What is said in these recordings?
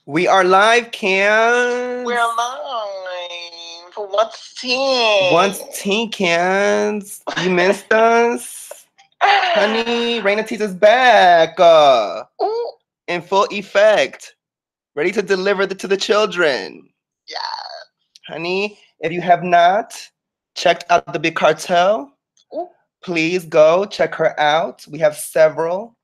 We are live, Cans. We're live. What's tea? Once teen Cans. You missed us? Honey, Raina Tease is back. Ooh, In full effect. Ready to deliver to the children. yeah. Honey, if you have not checked out the Big Cartel, Ooh. please go check her out. We have several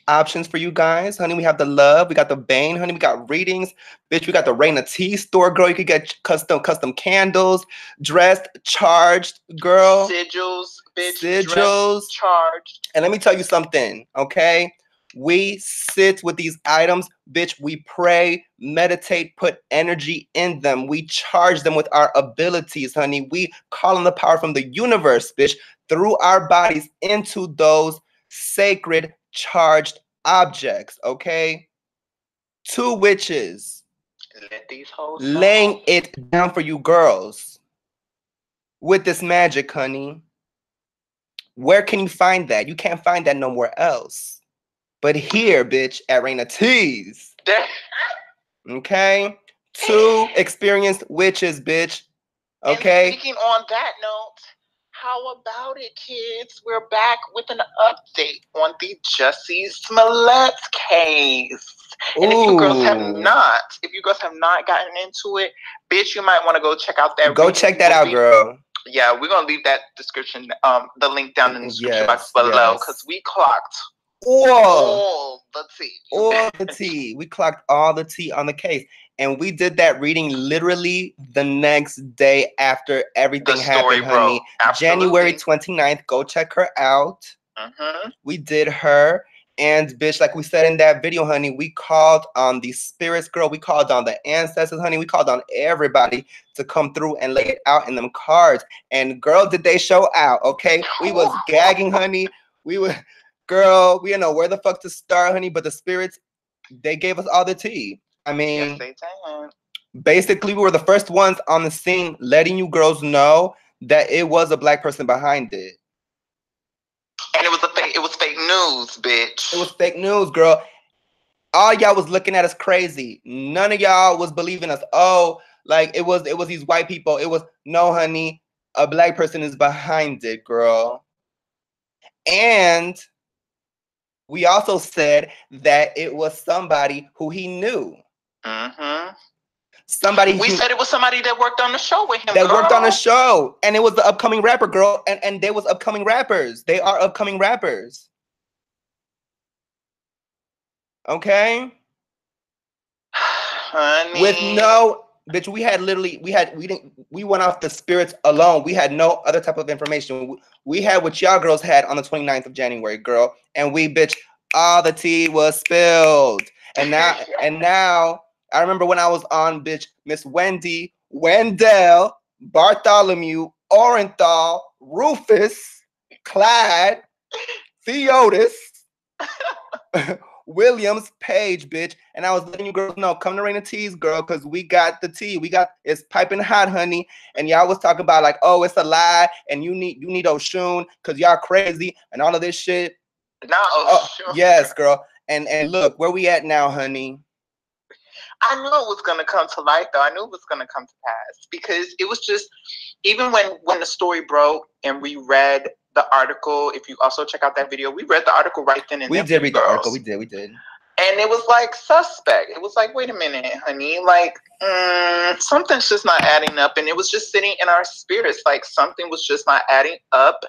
options for you guys, honey. We have the Love, we got the Bane, honey. We got readings, bitch. We got the Raina Tea store, girl. You could get custom candles, dressed, charged, girl. Sigils, bitch. Sigils. Dressed, charged. And let me tell you something, okay? We sit with these items, bitch. We pray, meditate, put energy in them. We charge them with our abilities, honey. We call on the power from the universe, bitch, through our bodies into those sacred charged objects, okay? Two witches Let these hoes laying know. it down for you girls with this magic, honey. Where can you find that? You can't find that nowhere else. But here, bitch, at Raina Tease. Okay? Two experienced witches, bitch. Okay? And speaking on that note, how about it, kids? We're back with an update on the Jussie Smollett case. And if you girls have not gotten into it, bitch, you might want to go check out that. Go check that out, girl. Yeah, we're gonna leave that description, the link down in the description box below, because we clocked all the tea. All the tea. We clocked all the tea on the case. And we did that reading literally the next day after everything happened, honey. January 29th. Go check her out. We did her. And bitch, like we said in that video, honey, we called on the spirits, girl. We called on the ancestors, honey. We called on everybody to come through and lay it out in them cards. And girl, did they show out, okay? We was gagging, honey. We were, girl, we didn't know where the fuck to start, honey. But the spirits, they gave us all the tea. I mean, yes, they did. Basically, we were the first ones on the scene letting you girls know that it was a black person behind it. And it was fake news, bitch. It was fake news, girl. All y'all was looking at us crazy. None of y'all was believing us. Oh, like it was these white people. It was no, honey. A black person is behind it, girl. And we also said that it was somebody who he knew. Somebody we said it was somebody that worked on the show with him. That worked on the show, and it was the upcoming rapper, girl. And they was upcoming rappers. They are upcoming rappers. Okay. Honey. With no bitch, we went off the spirits alone. We had no other type of information. We had what y'all girls had on the 29th of January, girl. And we, bitch, all the tea was spilled. And now I remember when I was on, bitch, Miss Wendy, Wendell, Bartholomew, Orenthal, Rufus, Clyde, Theotis, Williams, Page, bitch. And I was letting you girls know, come to Raina Tease, girl, because we got the tea. It's piping hot, honey. And y'all was talking about like, oh, it's a lie, and you need Oshun because y'all crazy and all of this shit. No, Oshun. Yes, girl. And look, where we at now, honey? I knew it was gonna come to light, though. I knew it was gonna come to pass because it was just, even when the story broke and we read the article. If you also check out that video, we read the article right then and there. We did read the article. We did. And it was like suspect. It was like, wait a minute, honey, like something's just not adding up. And it was just sitting in our spirits, like something was just not adding up.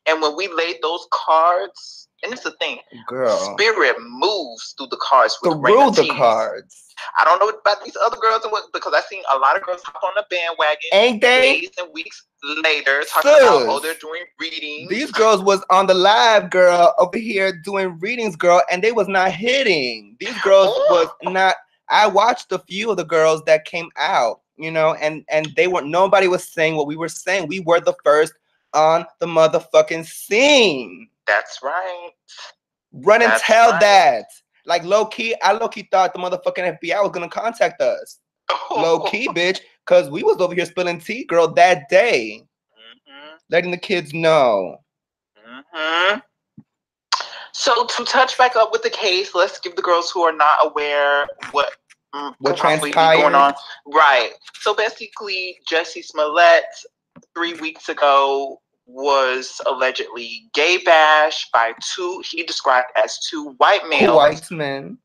And when we laid those cards, and it's the thing, girl, spirit moves through the cards with through the cards. I don't know about these other girls, because I seen a lot of girls hop on the bandwagon. Ain't they? Days and weeks later, talking about, oh, they're doing readings. These girls was on the live, girl, over here doing readings, girl, and they was not hitting. These girls was not. I watched a few of the girls that came out, you know, and they weren't. Nobody was saying what we were saying. We were the first on the motherfucking scene. That's right. Run and tell that. Like I low key thought the motherfucking FBI was gonna contact us. Low key, bitch, because we was over here spilling tea, girl, that day, letting the kids know. So to touch back up with the case, let's give the girls who are not aware what what could possibly be going transpired. on. Right. So basically, Jussie Smollett 3 weeks ago was allegedly gay bashed by two, he described as two white males. White men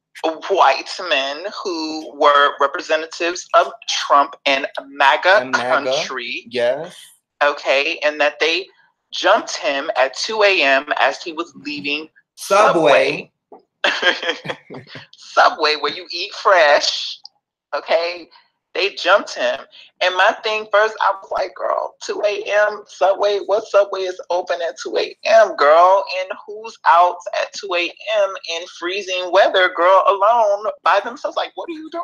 who were representatives of Trump and MAGA country. Yes. Okay. And that they jumped him at 2 a.m. as he was leaving Subway. Subway, where you eat fresh. Okay. They jumped him. And my thing first, I was like, girl, 2 a.m. Subway, what Subway is open at 2 a.m., girl? And who's out at 2 a.m. in freezing weather, girl, alone by themselves? Like, what are you doing?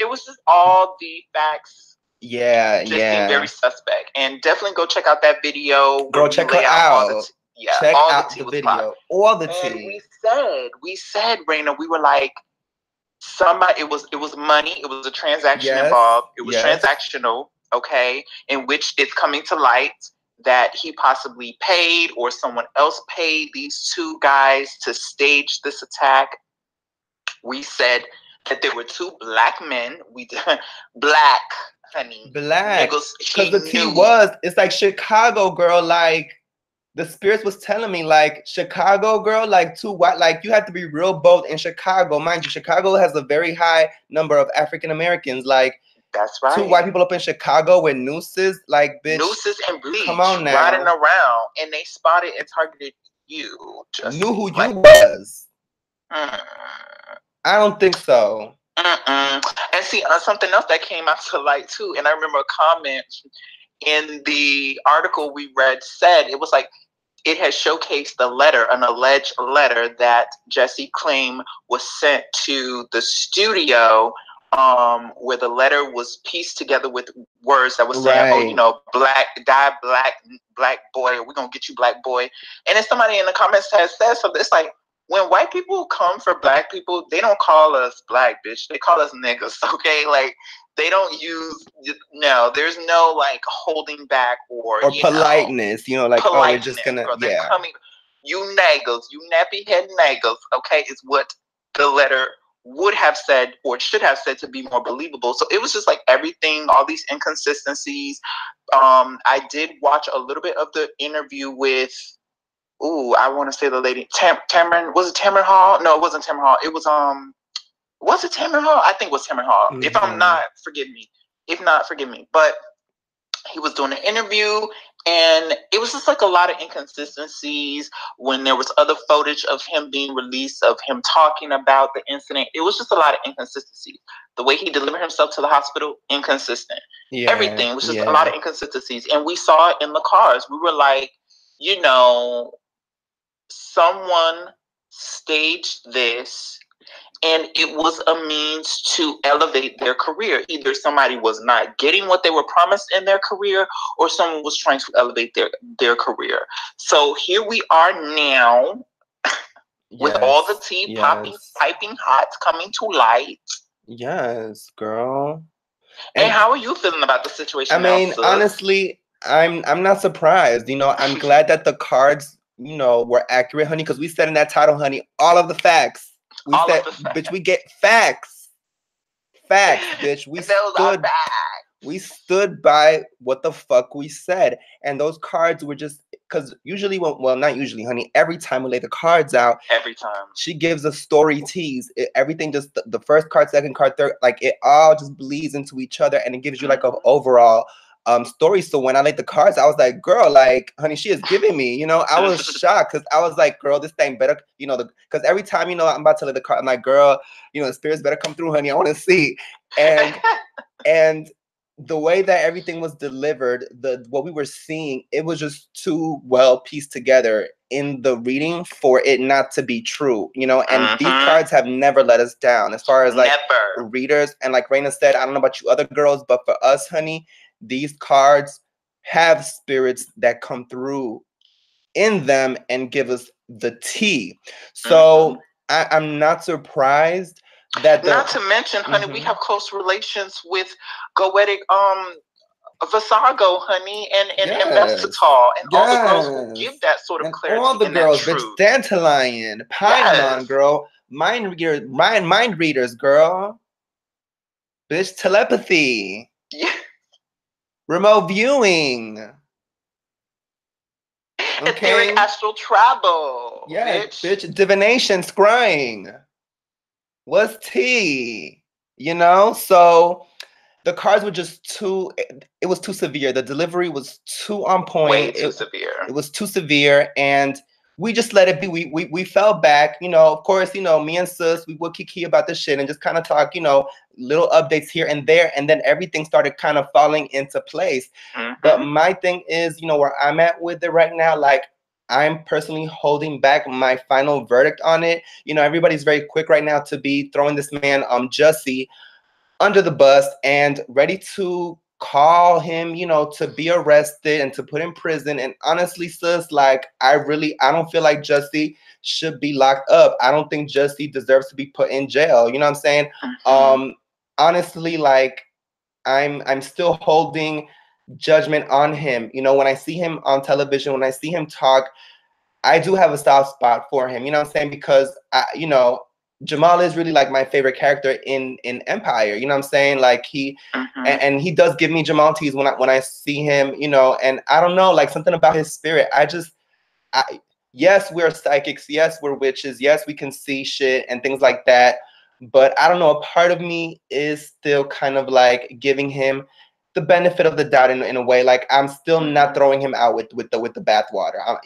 It was just all the facts. Yeah, just seemed very suspect. And definitely go check out that video. Girl, check her out. Check all out the the video. All the tea. And we said, Raina, we were like, somebody, it was money, it was a transaction involved, it was transactional, okay, in which it's coming to light that he possibly paid or someone else paid these two guys to stage this attack. We said that there were two black men. We black, honey, black, because the tea was, it's like Chicago, girl, like the spirits was telling me, like, Chicago, girl, like, two white, like, you have to be real bold in Chicago. Mind you, Chicago has a very high number of African Americans. Like, that's right. Two white people up in Chicago with nooses, like, bitch. Nooses and bleach. Come on now. Riding around, and they spotted and targeted you. Just knew who you was. I don't think so. And see, something else that came out to light, too, and I remember a comment in the article we read said, it was like, it has showcased the letter, an alleged letter that Jussie claimed was sent to the studio, where the letter was pieced together with words that was saying, oh, you know, black boy, we're going to get you, black boy. And then somebody in the comments has said something. It's like, when white people come for black people, they don't call us black, bitch. They call us niggas, okay? Like, they don't use, no, there's no, like, holding back or politeness, you know, like, oh, we're just gonna, girl, they're coming, you niggas, you nappy head niggas, okay, is what the letter would have said or should have said to be more believable. So it was just like everything, all these inconsistencies. I did watch a little bit of the interview with, I want to say the lady, Tamron, was it Tamron Hall? No, it wasn't Tamron Hall. It was it Tamron Hall? I think it was Tamron Hall. If I'm not, forgive me. If not, forgive me. But he was doing an interview, and it was just like a lot of inconsistencies when there was other footage of him being released, of him talking about the incident. It was just a lot of inconsistencies. The way he delivered himself to the hospital, inconsistent. Everything was just a lot of inconsistencies. And we saw it in the cars. We were like, you know, someone staged this, and it was a means to elevate their career. Either somebody was not getting what they were promised in their career, or someone was trying to elevate their career. So here we are now with all the tea piping hot, coming to light. Yes, girl. And how are you feeling about the situation? I mean, honestly, I'm not surprised. You know, I'm glad that the cards, you know, were accurate, honey, because we said in that title, honey, all of the facts. We said, bitch, we get facts. Facts, bitch. We stood by what the fuck we said. And those cards were just, because usually, well, not usually, honey, every time we lay the cards out, every time she gives a story tease. Everything just, the first card, second card, third, like it all just bleeds into each other, and it gives you like an overall story. So when I laid the cards, I was like, girl, like, honey, she is giving me, you know, I was shocked, because I was like, girl, this thing better, you know, because every time, you know, I'm about to lay the card, I'm like, girl, you know, the spirits better come through, honey, I want to see. And the way that everything was delivered, what we were seeing, it was just too well pieced together in the reading for it not to be true, you know. And these cards have never let us down as far as like readers. And like Raina said, I don't know about you other girls, but for us, honey, these cards have spirits that come through in them and give us the tea. So I'm not surprised. Not to mention, honey, we have close relations with Goetic Vasago, honey, and Mestital, and all the girls who give that sort of clarity. All the girls, bitch, Dandelion, Paimon, girl. mind readers, girl. Bitch, telepathy. Yeah. Remote viewing. Okay. Etheric astral travel. Yeah, bitch. Divination, scrying. What's tea? You know? So the cards were just too, it was too severe. The delivery was too on point. Way too severe. It was too severe, and we just let it be. We fell back, you know. Of course, you know, me and sis, we would kiki about this shit and just kind of talk, you know, little updates here and there, and then everything started kind of falling into place. But my thing is, you know, where I'm at with it right now, like, I'm personally holding back my final verdict on it. You know, everybody's very quick right now to be throwing this man, Jussie, under the bus and ready to call him, you know, to be arrested and to put in prison. And honestly, sis, like, I don't feel like Jussie should be locked up. I don't think Jussie deserves to be put in jail. You know what I'm saying? Honestly, like, I'm still holding judgment on him. You know, when I see him on television, when I see him talk, I do have a soft spot for him. You know what I'm saying? Because you know, Jamal is really like my favorite character in Empire. You know what I'm saying? Like and he does give me Jamal tease when I see him. You know, and I don't know, like something about his spirit. Yes, we're psychics. Yes, we're witches. Yes, we can see shit and things like that. But I don't know. A part of me is still kind of like giving him the benefit of the doubt in a way. Like, I'm still not throwing him out with the bathwater.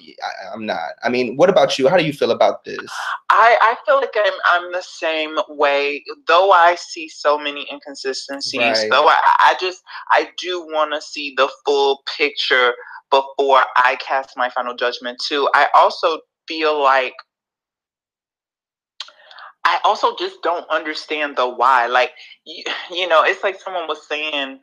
I'm not. I mean, what about you? How do you feel about this? I feel like I'm the same way. Though I see so many inconsistencies, right. Though I do want to see the full picture before I cast my final judgment too. I also feel like I also just don't understand the why. Like, you know, it's like someone was saying,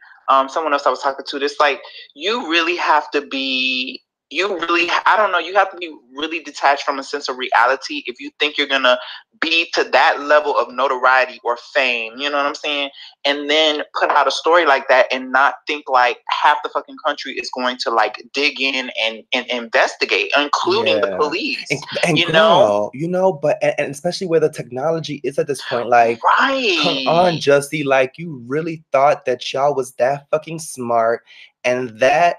someone else I was talking to, it's like, you really have to be, I don't know, you have to be really detached from a sense of reality if you think you're going to be to that level of notoriety or fame, you know what I'm saying? And then put out a story like that and not think like half the fucking country is going to like dig in and investigate, including the police. And you girl, you know, but and especially where the technology is at this point, like, come on, Jussie, like, you really thought that y'all was that fucking smart and that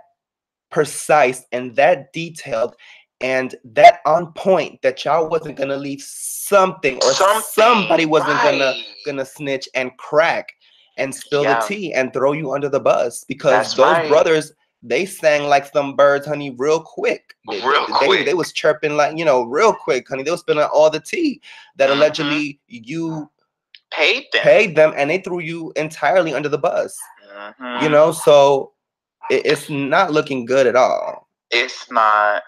precise and that detailed and that on point that y'all wasn't gonna leave something or somebody wasn't gonna snitch and crack and spill the tea and throw you under the bus, because those brothers, they sang like some birds, honey, real quick. They was chirping like, you know, real quick, honey. They was spilling all the tea that allegedly you paid them, and they threw you entirely under the bus. You know, so it's not looking good at all. It's not.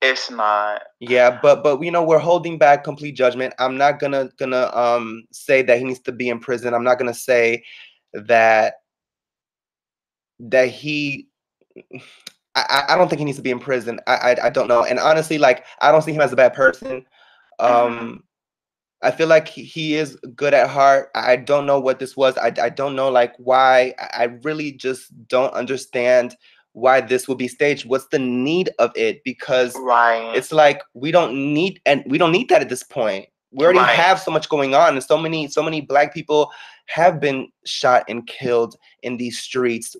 It's not. Yeah, but you know, we're holding back complete judgment. I'm not gonna say that he needs to be in prison. I'm not gonna say that he. I don't think he needs to be in prison. I don't know. And honestly, like, I don't see him as a bad person. I feel like he is good at heart. I don't know what this was. I don't know, like, why. I really just don't understand why this will be staged. What's the need of it? Because it's like we don't need that at this point. We already have so much going on, and so many Black people have been shot and killed in these streets.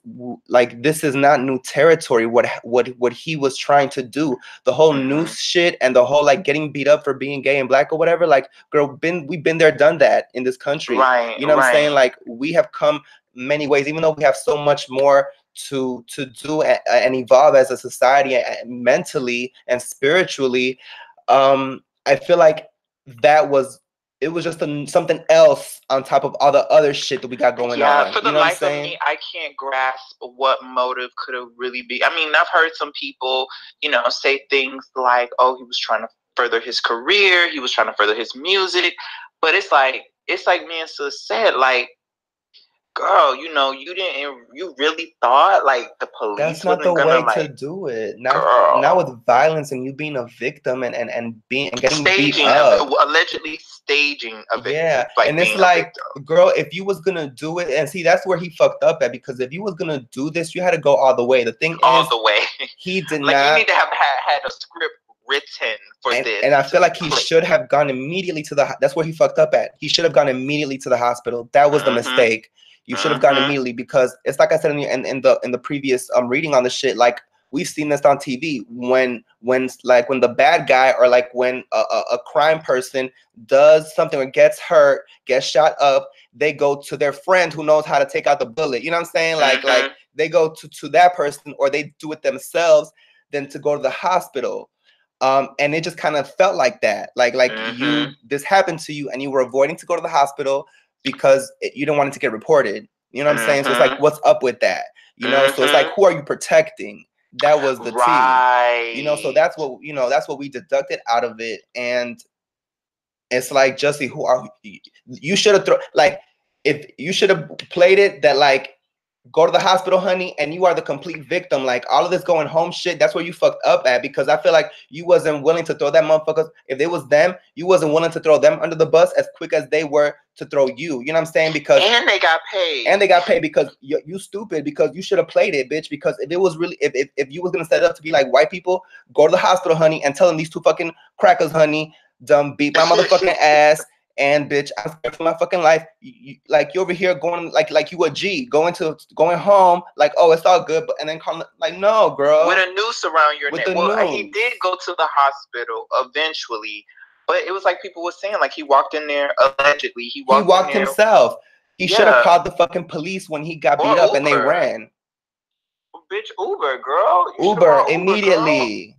Like, this is not new territory. What he was trying to do, the whole noose shit and the whole like getting beat up for being gay and Black or whatever. Like, girl, we've been there, done that in this country. You know what I'm saying? Like, we have come many ways, even though we have so much more to do and evolve as a society, mentally and spiritually. I feel like it was just something else on top of all the other shit that we got going on. Yeah, for the life of me, I can't grasp what motive could have really been. I mean, I've heard some people, you know, say things like, oh, he was trying to further his career, he was trying to further his music. But it's like me and Sis said, like, girl, you know, you really thought like the police That's not the way to do it. Not with violence and you being a victim and getting beat up. Allegedly staging a victim. Yeah, and it's like, girl, if you was gonna do it, and see, that's where he fucked up at, because if you was gonna do this, you had to go all the way. The thing is, all the way. He did like, not. You need to have had a script written for this. And I feel like he should have gone immediately to the. That's where he fucked up at. He should have gone immediately to the hospital. That was the mistake. You should have gone immediately, because it's like I said in the previous reading on the shit. Like, we've seen this on TV when the bad guy, or like when a crime person does something or gets hurt, gets shot up, they go to their friend who knows how to take out the bullet. You know what I'm saying? Like they go to that person, or they do it themselves than to go to the hospital. And it just kind of felt like that. Like this happened to you and you were avoiding to go to the hospital because you didn't want it to get reported. You know what I'm saying? So it's like, what's up with that? You know, so it's like, who are you protecting? That was the T. You know, so that's what we deducted out of it. And it's like, Jussie, who are you? Should have if you should have played it that like, go to the hospital, honey, and you are the complete victim. Like, all of this going home shit, that's where you fucked up at, because I feel like you wasn't willing to throw that motherfuckers. If it was them, you wasn't willing to throw them under the bus as quick as they were to throw you. You know what I'm saying? Because they got paid. And they got paid because you stupid, because you should have played it, bitch. Because if it was really, if you was gonna set it up to be like white people, go to the hospital, honey, and tell them these two fucking crackers, honey, dumb, beat my motherfucking ass. And bitch, I'm scared for my fucking life. You over here going like you a G, going home like, oh, it's all good, but and then calling like, no, girl, with a noose around your neck. Well, he did go to the hospital eventually, but it was like people were saying, like, he walked in there allegedly. He walked himself. He should have called the fucking police when he got beat up and they ran. Bitch, Uber, girl. Uber immediately.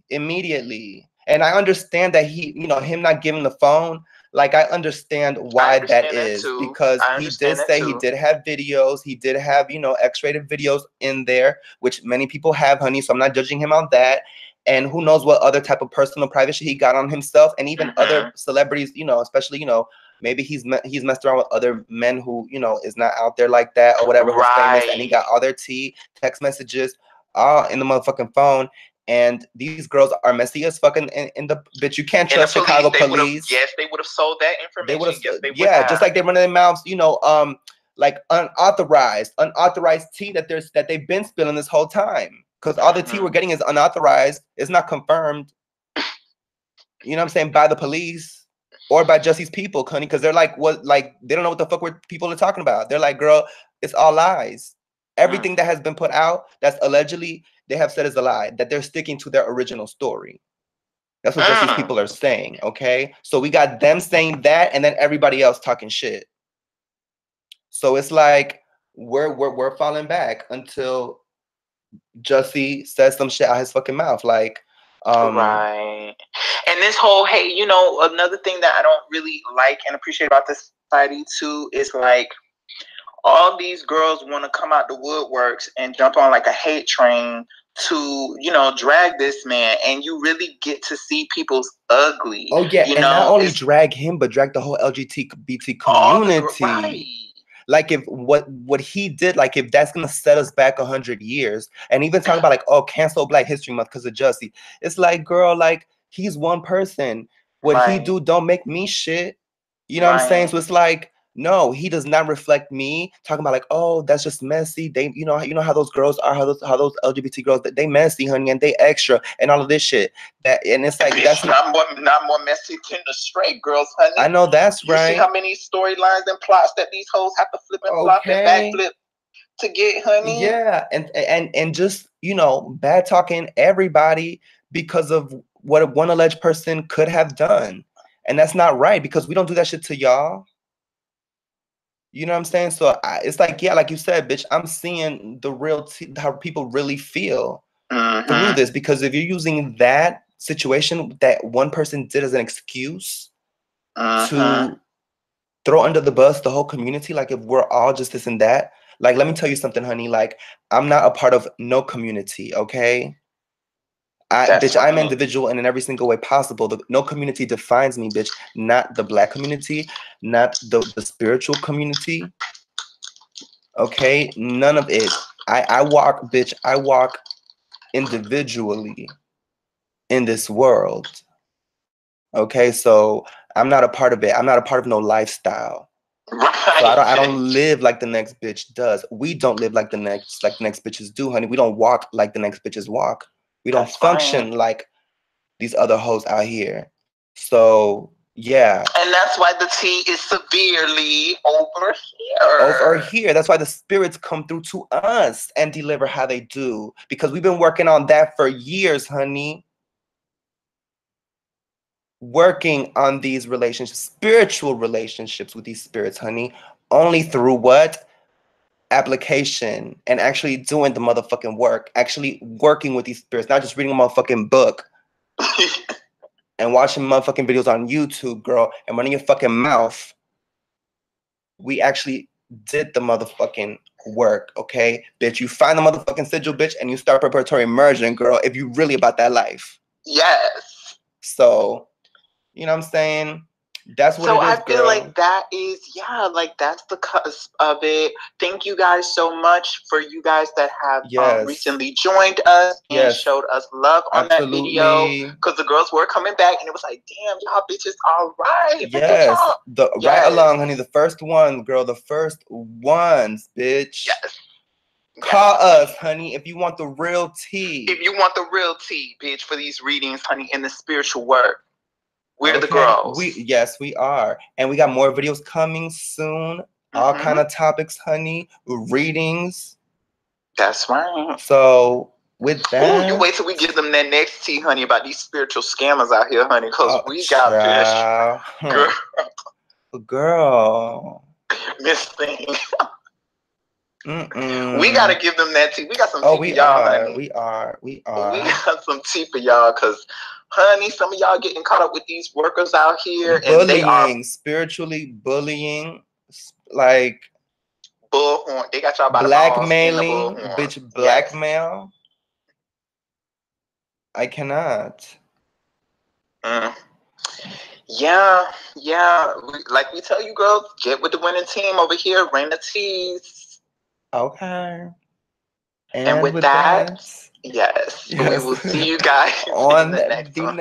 And I understand that he, him not giving the phone. Like, I understand why that is, because he did say he did have videos. He did have, X-rated videos in there, which many people have, honey. So I'm not judging him on that. And who knows what other type of personal private shit he got on himself, and even other celebrities, especially, maybe he's messed around with other men who, is not out there like that or whatever, who's famous, and he got all their text messages in the motherfucking phone. And these girls are messy as fucking in the bitch. You can't trust Chicago police. Yes, they would have sold that information. Just like they run their mouths, like unauthorized tea that they've been spilling this whole time. Because all the tea we're getting is unauthorized. It's not confirmed. You know what I'm saying? By the police or by Jussie's people, honey. Because they're like, what? Like, they don't know what the fuck people are talking about. They're like, girl, it's all lies. Everything that has been put out that's allegedly they have said is a lie, that they're sticking to their original story. That's what Jussie's people are saying, okay? So we got them saying that, and then everybody else talking shit. So it's like we're falling back until Jussie says some shit out his fucking mouth, like right. And this whole another thing that I don't really like and appreciate about this society too is like, all these girls want to come out the woodworks and jump on like a hate train to, drag this man, and you really get to see people's ugly. Oh yeah, and not only drag him, but drag the whole LGBT community. Right. Like, if what he did, like, if that's gonna set us back 100 years, and even talk about like, oh, cancel Black History Month because of Jussie. It's like, girl, like, he's one person. What he do don't make me shit. You know what I'm saying? So it's like, no, he does not reflect me. Talking about like, oh, that's just messy. They, you know how those girls are, how those LGBT girls, they messy, honey, and they extra, and all of this shit. And it's like, that's not more messy than the straight girls, honey. I know that's right. You see how many storylines and plots that these hoes have to flip and flop and backflip to get, honey. Yeah, and just bad talking everybody because of what one alleged person could have done, and that's not right, because we don't do that shit to y'all. You know what I'm saying? So it's like, yeah, like you said, bitch, I'm seeing the real how people really feel through this. Because if you're using that situation that one person did as an excuse to throw under the bus the whole community, like, if we're all just this and that, like, let me tell you something, honey. Like, I'm not a part of no community, okay? Bitch, I'm an individual, and in every single way possible. No community defines me, bitch. Not the Black community, not the spiritual community. Okay, none of it. I walk, bitch. I walk individually in this world. Okay, so I'm not a part of it. I'm not a part of no lifestyle. Right. So I don't live like the next bitch does. We don't live like the next bitches do, honey. We don't walk like the next bitches walk. We don't function like these other hoes out here. So yeah. And that's why the tea is severely over here. Over here. That's why the spirits come through to us and deliver how they do. Because we've been working on that for years, honey. Working on these relationships, spiritual relationships with these spirits, honey. Only through what? Application and actually doing the motherfucking work. Actually working with these spirits. Not just reading a motherfucking book. And watching motherfucking videos on YouTube, girl, and running your fucking mouth. We actually did the motherfucking work, okay? Bitch, you find the motherfucking sigil, bitch, and you start preparatory immersion, girl, if you really about that life. Yes. So, you know what I'm saying? That's what it is, girl. So I feel like that is, like that's the cusp of it. Thank you guys so much for you guys that have recently joined us and showed us love on that video. Because the girls were coming back and it was like, damn, y'all bitches all right. Yes. Right along, honey. The first one, girl. The first ones, bitch. Yes. Call us, honey, if you want the real tea. If you want the real tea, bitch, for these readings, honey, in the spiritual work. We're the girls. Yes, we are. And we got more videos coming soon. All kind of topics, honey. Readings. That's right. So with that. Ooh, you wait till we give them that next tea, honey, about these spiritual scammers out here, honey. Because we got fish. Girl. Miss Thing. We gotta give them that tea. We got some tea for y'all, honey. We are. We got some tea for y'all, because honey, some of y'all getting caught up with these workers out here, and they are spiritually bullying, like bullhorn. They got y'all by blackmailing, bitch. Blackmail. I cannot. Yeah. Like we tell you, girls, get with the winning team over here. Rain the teas. Okay. And with that, yes, we will see you guys on in the next one.